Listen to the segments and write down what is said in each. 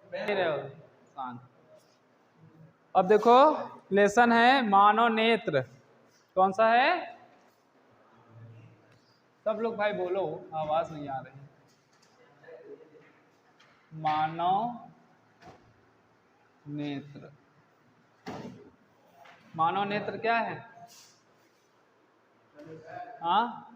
शांत। अब देखो लेसन है मानव नेत्र, कौन सा है? सब लोग भाई बोलो, आवाज नहीं आ रही। मानव नेत्र, मानव नेत्र क्या है? हाँ,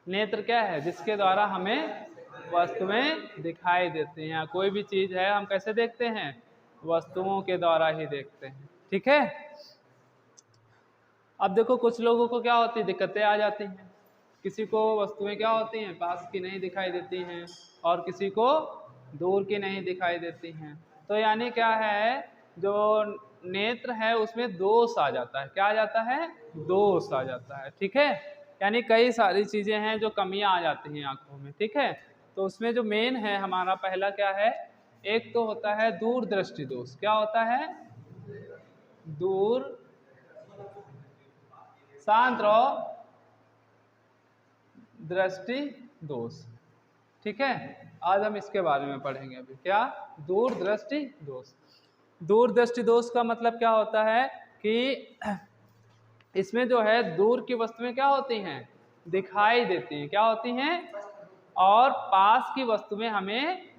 नेत्र क्या है? जिसके द्वारा हमें वस्तुएं दिखाई देती हैं। कोई भी चीज है हम कैसे देखते हैं? वस्तुओं के द्वारा ही देखते हैं। ठीक है। अब देखो कुछ लोगों को क्या होती है, दिक्कतें आ जाती हैं। किसी को वस्तुएं क्या होती हैं, पास की नहीं दिखाई देती हैं, और किसी को दूर की नहीं दिखाई देती हैं। तो यानी क्या है, जो नेत्र है उसमें दोष आ जाता है। क्या आ जाता है? दोष आ जाता है। ठीक है। यानी कई सारी चीजें हैं जो कमियां आ जाती हैं आंखों में। ठीक है। तो उसमें जो मेन है हमारा पहला क्या है, एक तो होता है दूरदृष्टि दोष। क्या होता है? दूर, शांत रहो, दृष्टि दोष। ठीक है। आज हम इसके बारे में पढ़ेंगे अभी। क्या? दूरदृष्टि दोष। दूरदृष्टि दोष का मतलब क्या होता है कि इसमें जो है दूर की वस्तुएं क्या होती हैं, दिखाई देती हैं। क्या होती हैं? और पास की वस्तुएं हमें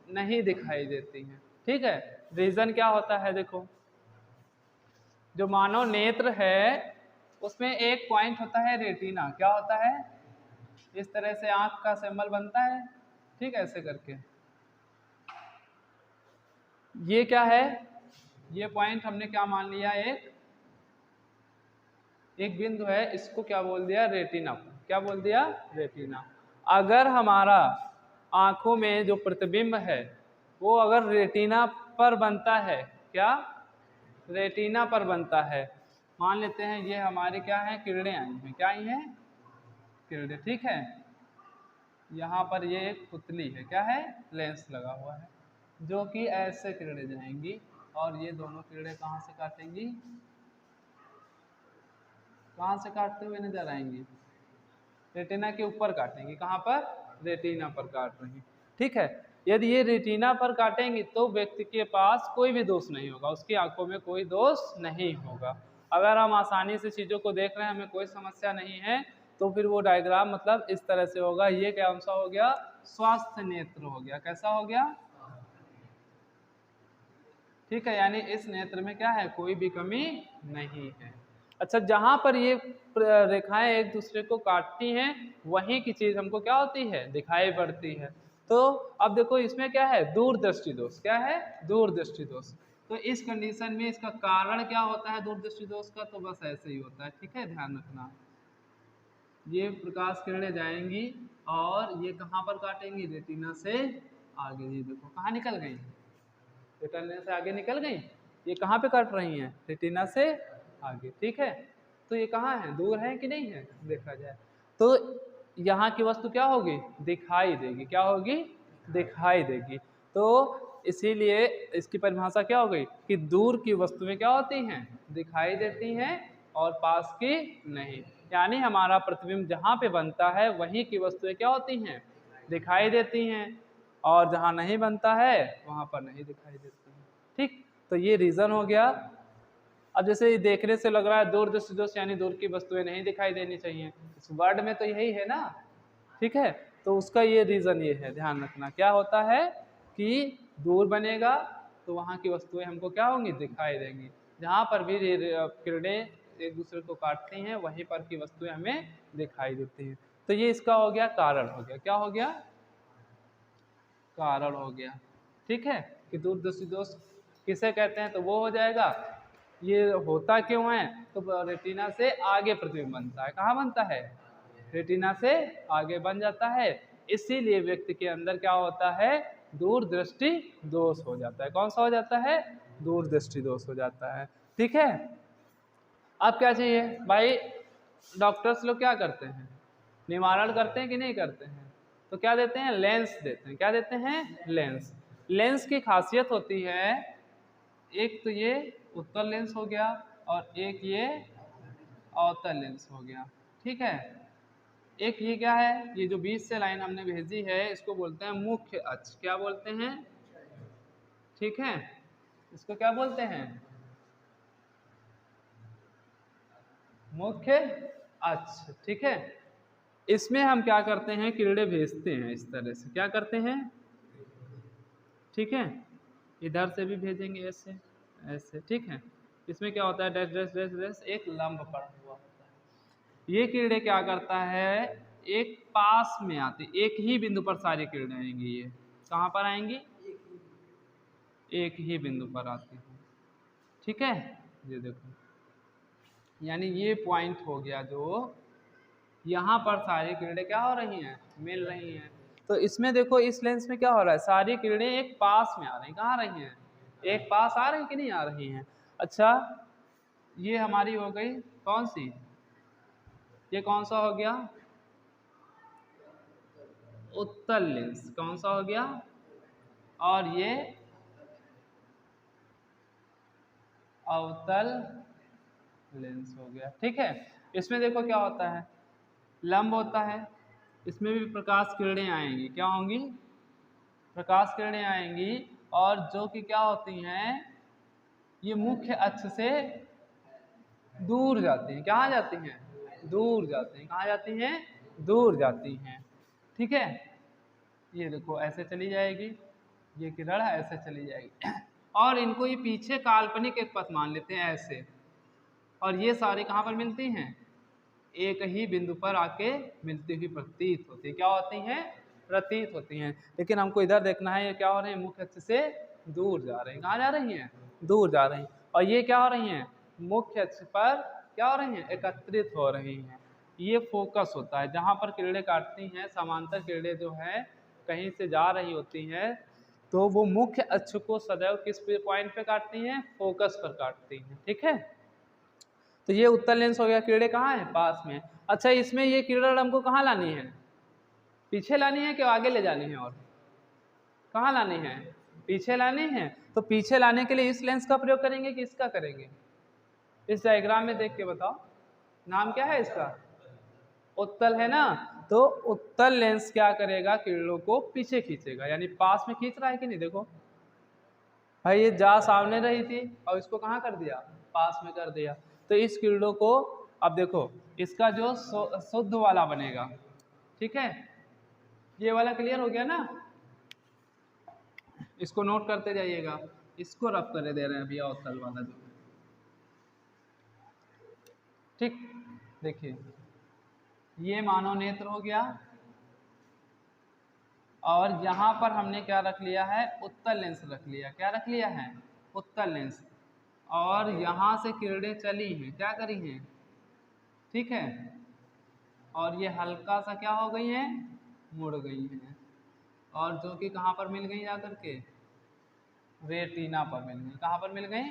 नहीं दिखाई देती हैं। ठीक है। रीजन क्या होता है? देखो, जो मानव नेत्र है उसमें एक पॉइंट होता है रेटिना। क्या होता है? इस तरह से आंख का सिंबल बनता है। ठीक है, ऐसे करके। ये क्या है? ये पॉइंट हमने क्या मान लिया, एक बिंदु है, इसको क्या बोल दिया? रेटिना। क्या बोल दिया? रेटिना। अगर हमारा आंखों में जो प्रतिबिंब है वो अगर रेटिना पर बनता है, क्या? रेटिना पर बनता है। मान लेते हैं ये हमारे क्या है, किरणें आई हैं। क्या आई हैं? किरणें। ठीक है। यहाँ पर ये एक पुतली है, क्या है? लेंस लगा हुआ है, जो कि ऐसे किरणें जाएंगी और ये दोनों किरणें कहाँ से काटेंगी? कहाँ से काटते हुए नजर आएंगी? रेटिना के ऊपर काटेंगी। कहाँ पर? रेटिना पर काट रही। ठीक है। यदि ये रेटिना पर काटेंगी तो व्यक्ति के पास कोई भी दोष नहीं होगा, उसकी आंखों में कोई दोष नहीं होगा। अगर हम आसानी से चीजों को देख रहे हैं, हमें कोई समस्या नहीं है, तो फिर वो डायग्राम मतलब इस तरह से होगा। ये क्या सा हो गया? स्वास्थ्य नेत्र हो गया। कैसा हो गया? ठीक है। यानी इस नेत्र में क्या है, कोई भी कमी नहीं है। अच्छा, जहां पर ये रेखाएं एक दूसरे को काटती हैं वहीं की चीज हमको क्या होती है, दिखाई पड़ती है। तो अब देखो इसमें क्या है, दूरदृष्टि दोष। क्या है? दूरदृष्टि दोष। तो इस कंडीशन में इसका कारण क्या होता है दूरदृष्टि दोष का? तो बस ऐसे ही होता है। ठीक है, ध्यान रखना। ये प्रकाश किरणें जाएंगी और ये कहाँ पर काटेंगी? रेटिना से आगे। ये देखो कहाँ निकल गई, रेटिना से आगे निकल गई। ये कहाँ पे काट रही हैं? रेटिना से आगे। ठीक है। तो ये कहाँ है, दूर है कि नहीं है? देखा जाए तो यहाँ की वस्तु क्या होगी, दिखाई देगी। क्या होगी? दिखाई देगी। तो इसीलिए इसकी परिभाषा क्या हो गई कि दूर की वस्तुएं क्या होती हैं, दिखाई देती हैं, और पास की नहीं। यानी हमारा प्रतिबिंब जहाँ पे बनता है वहीं की वस्तुएं क्या होती हैं, दिखाई देती हैं, और जहाँ नहीं बनता है वहाँ पर नहीं दिखाई देती है। ठीक। तो ये रीजन हो गया। अब जैसे ये देखने से लग रहा है दूरदृष्टि दोष यानी दूर की वस्तुएं नहीं दिखाई देनी चाहिए, इस वर्ड में तो यही है ना। ठीक है। तो उसका ये रीजन ये है, ध्यान रखना। क्या होता है कि दूर बनेगा तो वहाँ की वस्तुएं हमको क्या होंगी, दिखाई देंगी। जहाँ पर भी किरणें एक दूसरे को काटती हैं वहीं पर की वस्तुएं हमें दिखाई देती हैं। तो ये इसका हो गया कारण हो गया। क्या हो गया? कारण हो गया। ठीक है। कि दूरदृष्टि दोष किसे कहते हैं, तो वो हो जाएगा। ये होता क्यों है, तो रेटिना से आगे प्रतिबिंब बनता है। कहाँ बनता है? रेटिना से आगे बन जाता है। इसीलिए व्यक्ति के अंदर क्या होता है, दूरदृष्टि दोष हो जाता है। कौन सा हो जाता है? दूरदृष्टि दोष हो जाता है। ठीक है। अब क्या चाहिए भाई, डॉक्टर्स लोग क्या करते हैं, निवारण करते हैं कि नहीं करते हैं? तो क्या देते हैं, लेंस देते हैं। क्या देते हैं? लेंस। लेंस की खासियत होती है, एक तो ये उत्तल लेंस हो गया और एक ये अवतल लेंस हो गया। ठीक है। एक ये क्या है, ये जो बीच से लाइन हमने भेजी है इसको बोलते हैं मुख्य अक्ष। क्या बोलते हैं? ठीक है, इसको क्या बोलते हैं, मुख्य अक्ष। ठीक है, इसमें हम क्या करते हैं, किरणें भेजते हैं इस तरह से, क्या करते हैं, ठीक है, इधर से भी भेजेंगे ऐसे ऐसे। ठीक है, इसमें क्या होता है, डैश डैश डैश डैश एक लंब पड़ा हुआ होता है। ये किरणें क्या करता है, एक पास में आती, एक ही बिंदु पर सारी किरणें आएंगी। ये कहाँ पर आएंगी, एक ही बिंदु पर आती है। ठीक है, ये देखो, यानी ये पॉइंट हो गया जो यहाँ पर सारी किरणें क्या हो रही हैं, मिल रही हैं। तो इसमें देखो, इस लेंस में क्या हो रहा है, सारी किरणें एक पास में आ रही, कहाँ आ रही हैं, एक पास आ रही कि नहीं आ रही हैं। अच्छा, ये हमारी हो गई कौन सी, ये कौन सा हो गया, उत्तल लेंस, कौन सा हो गया, और ये अवतल लेंस हो गया। ठीक है, इसमें देखो क्या होता है, लंब होता है, इसमें भी प्रकाश किरणें आएंगी, क्या होंगी, प्रकाश किरणें आएंगी, और जो कि क्या होती हैं, ये मुख्य अक्ष से दूर जाती हैं। कहाँ जाती हैं, दूर जाती हैं, कहाँ जाती हैं, दूर जाती हैं। ठीक है, ये देखो ऐसे चली जाएगी, ये किरण ऐसे चली जाएगी, और इनको ये पीछे काल्पनिक एक पथ मान लेते हैं ऐसे, और ये सारी कहाँ पर मिलती हैं, एक ही बिंदु पर आके मिलती हुई प्रतीत होती है। क्या होती हैं, प्रतीत होती हैं। लेकिन हमको इधर देखना है, ये क्या हो रहे हैं, मुख्य अक्ष से दूर जा रही हैं। कहाँ जा रही हैं, दूर जा रही हैं। और ये क्या हो रही हैं, मुख्य अक्ष पर क्या हो रही हैं, एकत्रित हो रही हैं। ये फोकस होता है, जहाँ पर किरणें काटती हैं, समांतर किरणें जो है कहीं से जा रही होती हैं, तो वो मुख्य अक्ष को सदैव किस पॉइंट पे काटती हैं, फोकस पर काटती हैं। ठीक है, तो ये उत्तल लेंस हो गया, किरणें कहाँ है, पास में। अच्छा, इसमें ये किरण हमको कहाँ लानी है, पीछे लानी है कि आगे ले जानी है, और कहाँ लानी है, पीछे लानी है। तो पीछे लाने के लिए इस लेंस का प्रयोग करेंगे कि इसका करेंगे, इस डायग्राम में देख के बताओ, नाम क्या है इसका, उत्तल है ना। तो उत्तल लेंस क्या करेगा, किरणों को पीछे खींचेगा, यानी पास में खींच रहा है कि नहीं, देखो भाई, ये जा सामने रही थी और इसको कहाँ कर दिया, पास में कर दिया। तो इस किरणों को, अब देखो, इसका जो शुद्ध वाला बनेगा, ठीक है, ये वाला क्लियर हो गया ना, इसको नोट करते जाइएगा, इसको रफ कर दे रहे हैं भैया, उत्तल वाला जो, ठीक, देखिए ये मानव नेत्र हो गया, और यहाँ पर हमने क्या रख लिया है, उत्तल लेंस रख लिया। क्या रख लिया है, उत्तल लेंस। और यहाँ से किरणें चली हैं, क्या करी हैं, ठीक है, और ये हल्का सा क्या हो गई हैं, मुड़ गई हैं, और जो कि कहाँ पर मिल गई जाकर के, रेटिना पर मिल गई। कहाँ पर मिल गई,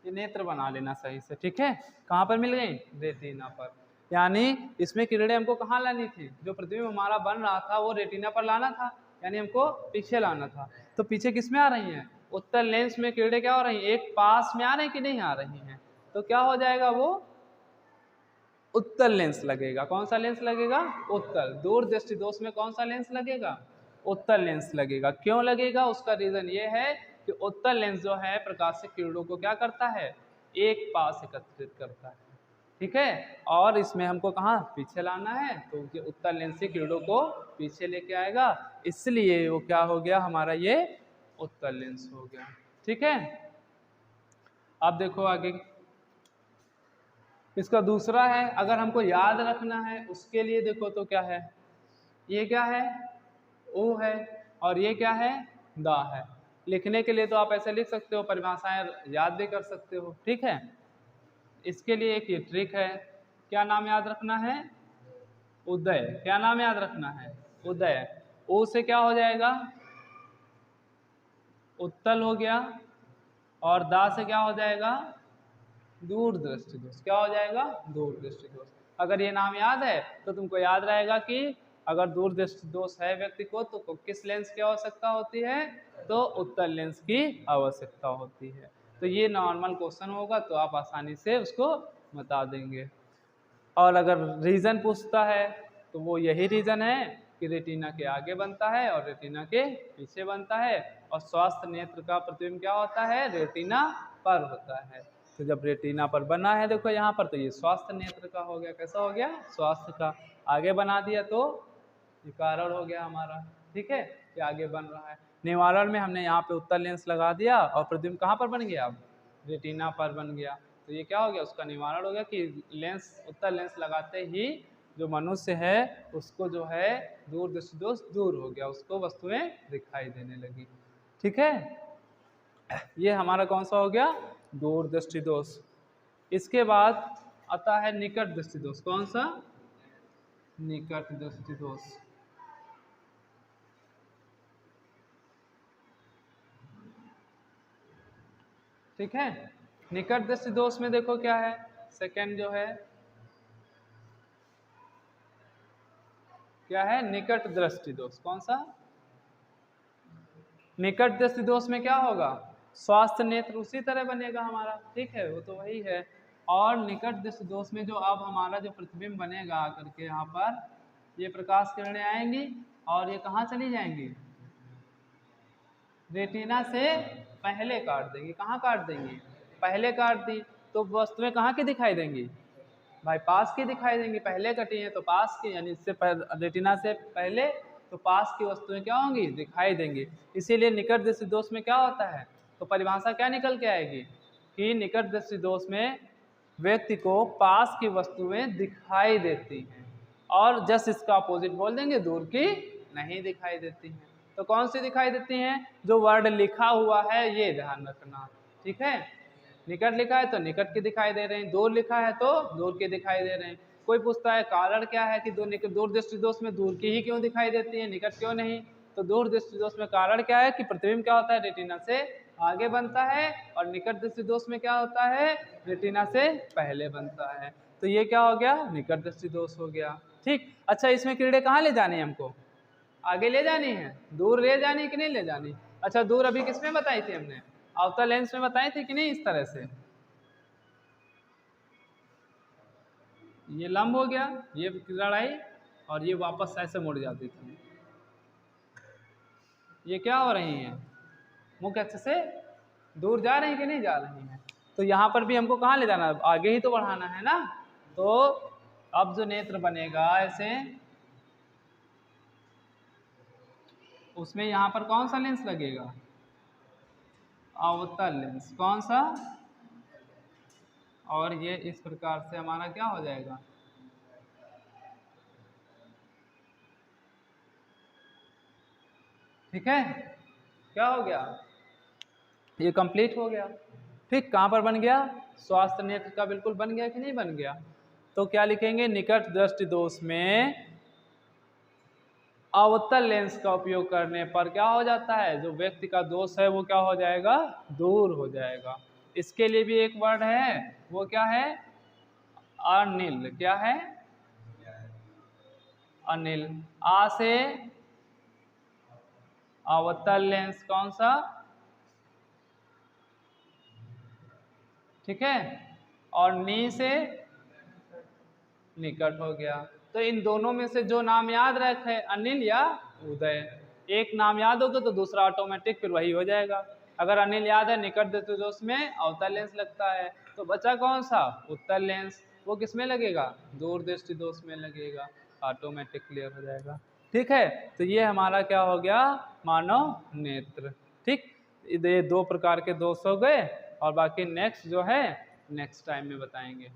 ये नेत्र बना लेना सही से, ठीक है, कहाँ पर मिल गई, रेटिना पर। यानी इसमें किरणें हमको कहाँ लानी थी, जो प्रतिबिंब हमारा बन रहा था वो रेटिना पर लाना था, यानी हमको पीछे लाना था। तो पीछे किस में आ रही हैं, उत्तल लेंस में किरणें क्या हो रही हैं, एक पास में आ रही कि नहीं आ रही हैं। तो क्या हो जाएगा, वो उत्तल लेंस लगेगा। कौन सा लेंस लगेगा, उत्तल। दूर दृष्टि दोष में कौन सा लेंस लगेगा, उत्तल लेंस लगेगा। क्यों लगेगा, उसका रीजन ये है कि उत्तल लेंस जो है प्रकाशिक किरणों को क्या करता है, एक पास एकत्रित करता है, ठीक है। और इसमें हमको कहाँ पीछे लाना है, तो ये उत्तल लेंस से किरणों को पीछे लेके आएगा, इसलिए वो क्या हो गया हमारा, ये उत्तल लेंस हो गया, ठीक है। अब देखो आगे, इसका दूसरा है, अगर हमको याद रखना है उसके लिए देखो तो क्या है, ये क्या है, ओ है, और ये क्या है, दा है। लिखने के लिए तो आप ऐसे लिख सकते हो, परिभाषाएं याद भी कर सकते हो, ठीक है। इसके लिए एक ये ट्रिक है, क्या नाम याद रखना है, उदय। क्या नाम याद रखना है, उदय। ओ से क्या हो जाएगा, उत्तल हो गया, और दा से क्या हो जाएगा, दूर दृष्टि दोष। क्या हो जाएगा, दूर दृष्टि दोष। अगर ये नाम याद है तो तुमको याद रहेगा कि अगर दूर दृष्टि दोष है व्यक्ति को तो किस लेंस की आवश्यकता होती है, तो उत्तल लेंस की आवश्यकता होती है। तो ये नॉर्मल क्वेश्चन होगा तो आप आसानी से उसको बता देंगे। और अगर रीजन पूछता है तो वो यही रीजन है कि रेटिना के आगे बनता है और रेटिना के पीछे बनता है, और स्वस्थ नेत्र का प्रतिबिंब क्या होता है, रेटिना पर होता है। तो जब रेटिना पर बना है देखो यहाँ पर, तो ये स्वस्थ नेत्र का हो गया। कैसा हो गया, स्वास्थ्य का। आगे बना दिया तो ये कारण हो गया हमारा, ठीक है, ये आगे बन रहा है। निवारण में हमने यहाँ पे उत्तल लेंस लगा दिया और प्रतिबिंब कहाँ पर बन गया, अब रेटिना पर बन गया। तो ये क्या हो गया, उसका निवारण हो गया कि लेंस, उत्तल लेंस लगाते ही जो मनुष्य है उसको जो है दूर दृष्टि दोष दूर हो गया, उसको वस्तुएं दिखाई देने लगी। ठीक है, ये हमारा कौन सा हो गया, दूर दृष्टि दोष। इसके बाद आता है निकट दृष्टि दोष। कौन सा, निकट दृष्टि दोष। ठीक है, निकट दृष्टि दोष में देखो क्या है, सेकंड जो है क्या है, निकट दृष्टि दोष। कौन सा, निकट दृष्टि दोष में क्या होगा, स्वास्थ्य नेत्र उसी तरह बनेगा हमारा, ठीक है, वो तो वही है। और निकट दृष्टि दोष में जो अब हमारा जो प्रतिबिंब बनेगा आकर के यहाँ पर, ये प्रकाश किरणें आएंगी और ये कहाँ चली जाएंगी, रेटिना से पहले काट देंगी। कहाँ काट देंगी, पहले काट दी, तो वस्तुएं कहाँ की दिखाई देंगी भाई, पास की दिखाई देंगी। पहले कटी है तो पास की, यानी इससे रेटिना से पहले, तो पास की वस्तुएं क्या होंगी, दिखाई देंगी। इसीलिए निकट दृष्टि दोष में क्या होता है, तो परिभाषा क्या निकल के आएगी कि निकट दृष्टि दोष में व्यक्ति को पास की वस्तुएं दिखाई देती हैं, और जस्ट इसका अपोजिट बोल देंगे, दूर की नहीं दिखाई देती हैं। तो कौन सी दिखाई देती हैं, जो वर्ड लिखा हुआ है ये ध्यान रखना, ठीक है। निकट लिखा है तो निकट की दिखाई दे रहे हैं, दूर लिखा है तो दूर की दिखाई दे रहे हैं। कोई पूछता है कारण क्या है कि दूर दृष्टि दोष में दूर की ही क्यों दिखाई देती है, निकट क्यों नहीं, तो दूर दृष्टि दोष में कारण क्या है कि प्रतिबिंब क्या होता है, रेटिना से आगे बनता है, और निकट दृष्टि दोष में क्या होता है, रेटिना से पहले बनता है। तो ये क्या हो गया, निकट दृष्टि दोष हो गया। ठीक, अच्छा, इसमें किरणें कहाँ ले जानी है हमको, आगे ले जानी है, दूर ले जानी कि नहीं ले जानी। अच्छा, दूर अभी किसमें बताई थी हमने, अवतल लेंस में बताई थी कि नहीं, इस तरह से ये लंब हो गया, ये लड़ाई, और ये वापस ऐसे मुड़ जाती थी। ये क्या हो रही हैं, मुख्य अक्ष से दूर जा रही हैं कि नहीं जा रही हैं। तो यहाँ पर भी हमको कहाँ ले जाना है, आगे ही तो बढ़ाना है ना। तो अब जो नेत्र बनेगा ऐसे, उसमें यहाँ पर कौन सा लेंस लगेगा, अवतल लेंस। कौन सा, और ये इस प्रकार से हमारा क्या हो जाएगा, ठीक है, क्या हो गया, ये कंप्लीट हो गया। ठीक, कहाँ पर बन गया, स्वास्थ्य नेत्र का बिल्कुल बन गया कि नहीं बन गया। तो क्या लिखेंगे, निकट दृष्टि दोष में अवतल लेंस का उपयोग करने पर क्या हो जाता है, जो व्यक्ति का दोष है वो क्या हो जाएगा, दूर हो जाएगा। इसके लिए भी एक वर्ड है, वो क्या है, अनिल। क्या है, अनिल। आ से अवतल लेंस, कौन सा, ठीक है, और नी से निकट हो गया। तो इन दोनों में से जो नाम याद रखे, अनिल या उदय, एक नाम याद होगा तो दूसरा ऑटोमेटिक फिर वही हो जाएगा। अगर अनिल याद है, निकट दृष्टि दोष में अवतल लेंस लगता है, तो बचा कौन सा, उत्तल लेंस, वो किस में लगेगा, दूर दृष्टि दोष में लगेगा, ऑटोमेटिक क्लियर हो जाएगा। ठीक है, तो ये हमारा क्या हो गया, मानव नेत्र। ठीक, ये दो प्रकार के दोष हो गए, और बाकी नेक्स्ट जो है नेक्स्ट टाइम में बताएंगे।